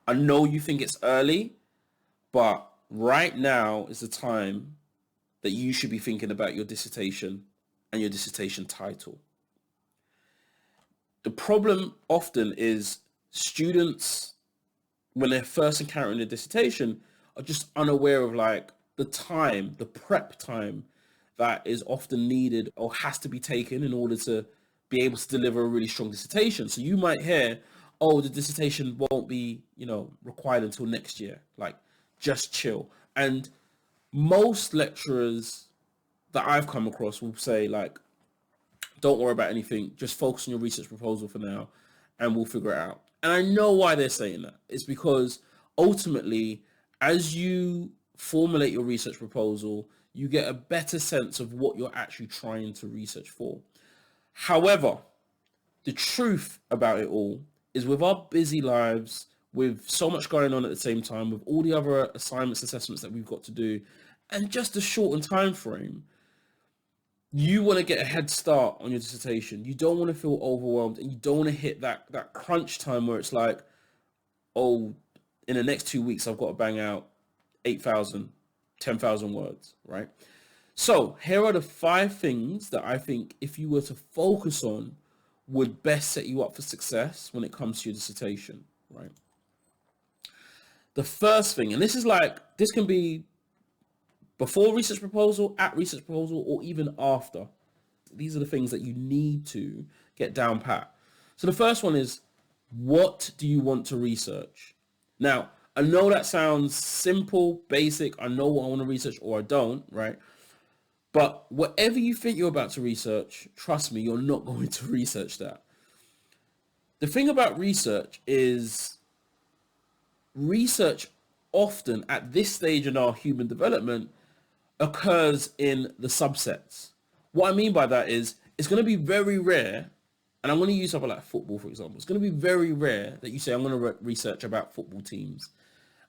I know you think it's early, but right now is the time that you should be thinking about your dissertation and your dissertation title. The problem often is students, when they're first encountering a dissertation, are just unaware of like the time, the prep time that is often needed or has to be taken in order to be able to deliver a really strong dissertation. So you might hear, oh, the dissertation won't be, required until next year. Like, just chill. And most lecturers that I've come across will say, like, don't worry about anything. Just focus on your research proposal for now and we'll figure it out. And I know why they're saying that. It's because ultimately, as you formulate your research proposal, you get a better sense of what you're actually trying to research for. However, the truth about it all is with our busy lives, with so much going on at the same time, with all the other assignments, assessments that we've got to do, and just a shortened time frame, you want to get a head start on your dissertation. You don't want to feel overwhelmed, and you don't want to hit that crunch time where it's like, oh, in the next 2 weeks, I've got to bang out 8,000, 10,000 words, right? So here are the 5 things that I think if you were to focus on would best set you up for success when it comes to your dissertation, right? The first thing, and this can be before research proposal, at research proposal, or even after. These are the things that you need to get down pat. So the first one is, what do you want to research? Now, I know that sounds simple, basic. I know what I want to research or I don't, right? But whatever you think you're about to research, trust me, you're not going to research that. The thing about research is research often at this stage in our human development occurs in the subsets. What I mean by that is it's going to be very rare, and I'm going to use something like football, for example. It's going to be very rare that you say, I'm going to research about football teams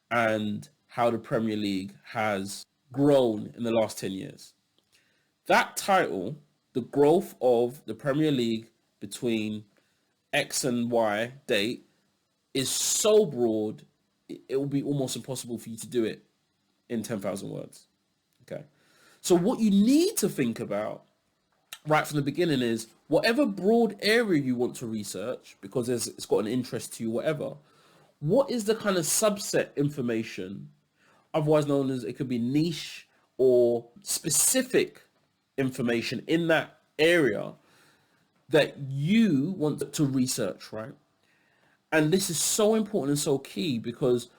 and how the Premier League has grown in the last 10 years. That title, the growth of the Premier League between X and Y date, is so broad, it will be almost impossible for you to do it in 10,000 words. Okay. So what you need to think about right from the beginning is whatever broad area you want to research, because it's got an interest to you, whatever, what is the kind of subset information, otherwise known as, it could be niche or specific information in that area that you want to research, right? And this is so important and so key because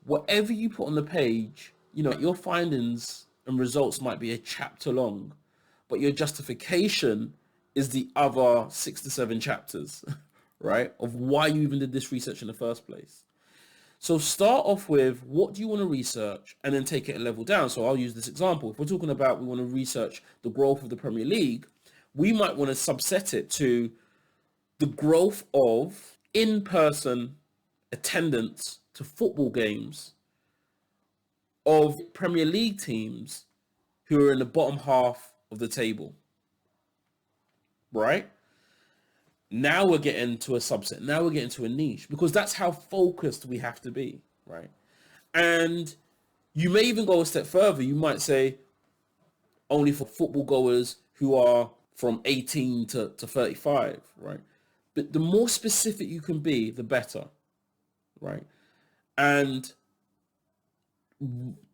whatever you put on the page, your findings and results might be a chapter long, but your justification is the other 6 to 7 chapters, right? Of why you even did this research in the first place. So start off with what do you want to research and then take it a level down. So I'll use this example. If we're talking about we want to research the growth of the Premier League, we might want to subset it to the growth of in-person attendance to football games of Premier League teams who are in the bottom half of the table, right? Now we're getting to a subset. Now we're getting to a niche because that's how focused we have to be, right? And you may even go a step further. You might say only for football goers who are from 18 to 35, right? But the more specific you can be, the better, right? And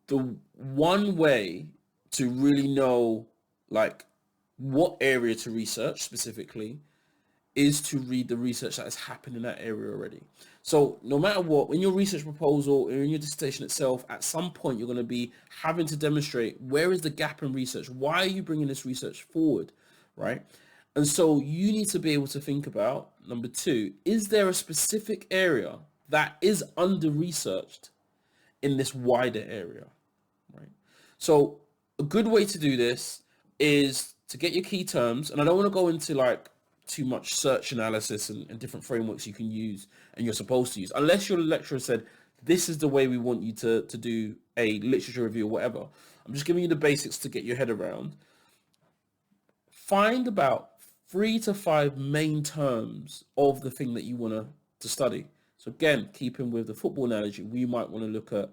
the one way to really know like what area to research specifically is to read the research that has happened in that area already. So no matter what, in your research proposal or in your dissertation itself, at some point you're going to be having to demonstrate where is the gap in research? Why are you bringing this research forward, right? And so you need to be able to think about, number 2, is there a specific area that is under-researched in this wider area, right? So a good way to do this is to get your key terms, and I don't want to go into like too much search analysis and different frameworks you can use and you're supposed to use, unless your lecturer said, this is the way we want you to do a literature review or whatever. I'm just giving you the basics to get your head around. Find about 3 to 5 main terms of the thing that you want to study. So again, keeping with the football analogy, we might want to look at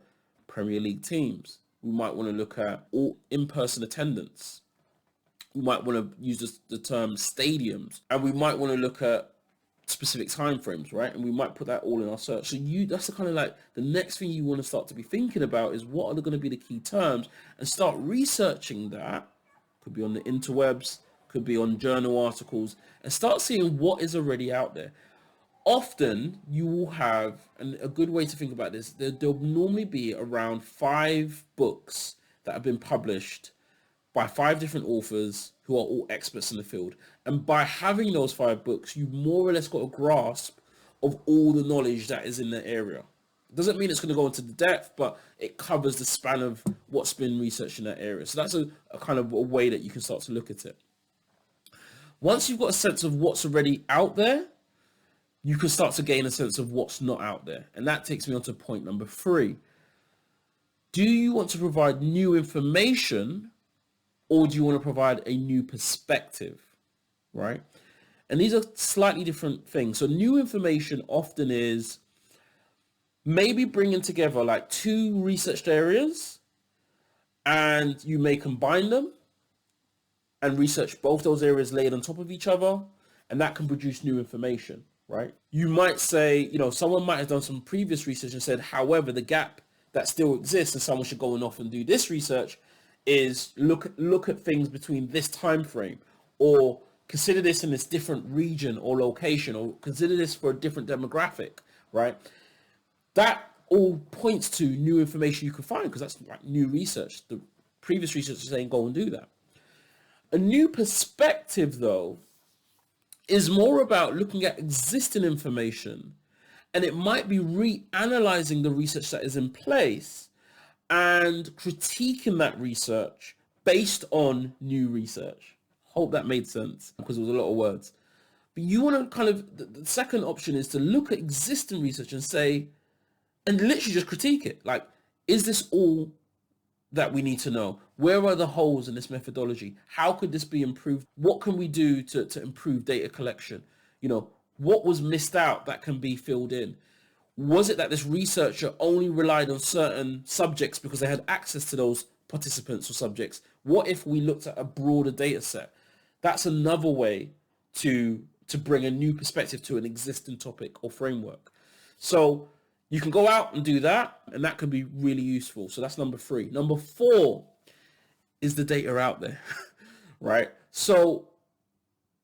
Premier League teams. We might want to look at all in-person attendance. We might want to use the term stadiums, and we might want to look at specific time frames, right? And we might put that all in our search. So that's the kind of like the next thing you want to start to be thinking about is what are going to be the key terms, and start researching that. Could be on the interwebs, could be on journal articles, and start seeing what is already out there. Often you will have, and a good way to think about this, there'll normally be around 5 books that have been published by 5 different authors who are all experts in the field. And by having those 5 books, you more or less got a grasp of all the knowledge that is in the area. It doesn't mean it's going to go into the depth, but it covers the span of what's been researched in that area. So that's a kind of a way that you can start to look at it. Once you've got a sense of what's already out there, you can start to gain a sense of what's not out there. And that takes me on to point number 3. Do you want to provide new information, or do you want to provide a new perspective, right? And these are slightly different things. So new information often is maybe bringing together like 2 researched areas, and you may combine them and research both those areas laid on top of each other, and that can produce new information, right? You might say, someone might have done some previous research and said, however, the gap that still exists and someone should go off and do this research is look at things between this time frame, or consider this in this different region or location, or consider this for a different demographic, right? That all points to new information you can find, because that's like new research. The previous research is saying go and do that. A new perspective, though, is more about looking at existing information, and it might be reanalyzing the research that is in place and critiquing that research based on new research. Hope that made sense, because it was a lot of words. But you want to kind of, the second option is to look at existing research and say, and literally just critique it. Like, is this all that we need to know? Where are the holes in this methodology? How could this be improved? What can we do to improve data collection? What was missed out that can be filled in? Was it that this researcher only relied on certain subjects because they had access to those participants or subjects? What if we looked at a broader data set? That's another way to bring a new perspective to an existing topic or framework. So you can go out and do that, and that can be really useful. So that's number 3. Number 4 is the data out there, right? So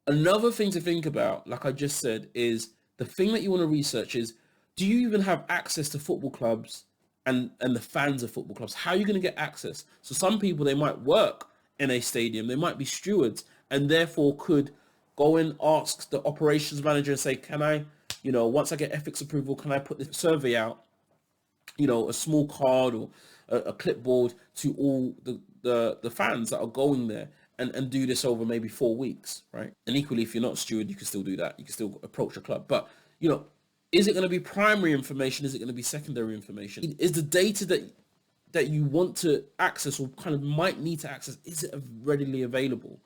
another thing to think about, like I just said, is the thing that you want to research is, do you even have access to football clubs and the fans of football clubs? How are you going to get access? So some people, they might work in a stadium, they might be stewards, and therefore could go and ask the operations manager and say, can I, once I get ethics approval, can I put this survey out, a small card or a clipboard to all the fans that are going there, and do this over maybe 4 weeks, right? And equally, if you're not a steward, you can still do that. You can still approach a club. But, is it going to be primary information? Is it going to be secondary information? Is the data that you want to access, or kind of might need to access, is it readily available?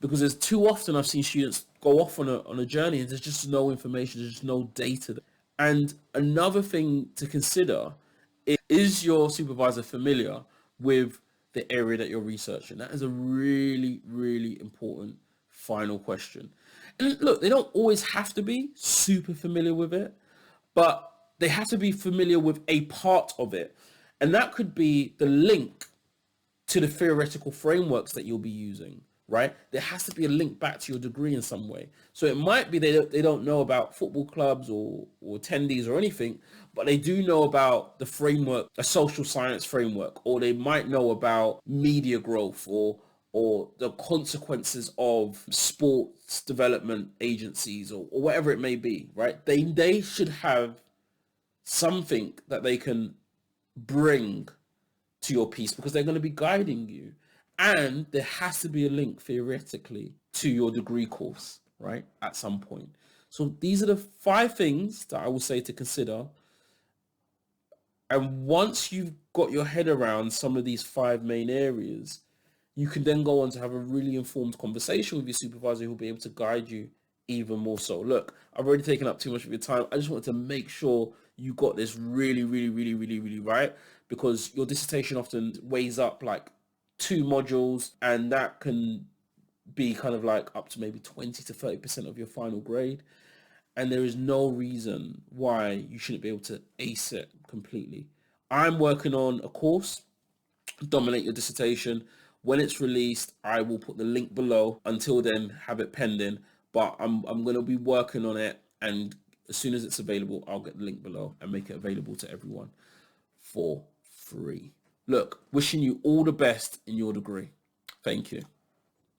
Because there's too often I've seen students go off on a journey and there's just no information, there's just no data. And another thing to consider is your supervisor familiar with the area that you're researching? That is a really, really important final question. And look, they don't always have to be super familiar with it, but they have to be familiar with a part of it. And that could be the link to the theoretical frameworks that you'll be using, right? There has to be a link back to your degree in some way. So it might be they don't know about football clubs or attendees or anything, but they do know about the framework, a social science framework, or they might know about media growth or the consequences of sports development agencies or whatever it may be, right? They should have something that they can bring to your piece, because they're going to be guiding you. And there has to be a link theoretically to your degree course, right? At some point. So these are the 5 things that I will say to consider. And once you've got your head around some of these 5 main areas, you can then go on to have a really informed conversation with your supervisor who will be able to guide you even more so. Look, I've already taken up too much of your time. I just wanted to make sure you got this really, really, really, really, really right, because your dissertation often weighs up like 2 modules, and that can be kind of like up to maybe 20 to 30% of your final grade. And there is no reason why you shouldn't be able to ace it completely. I'm working on a course, Dominate Your Dissertation. When it's released, I will put the link below. Until then, have it pending. But I'm going to be working on it, and as soon as it's available, I'll get the link below and make it available to everyone for free. Look, wishing you all the best in your degree. Thank you.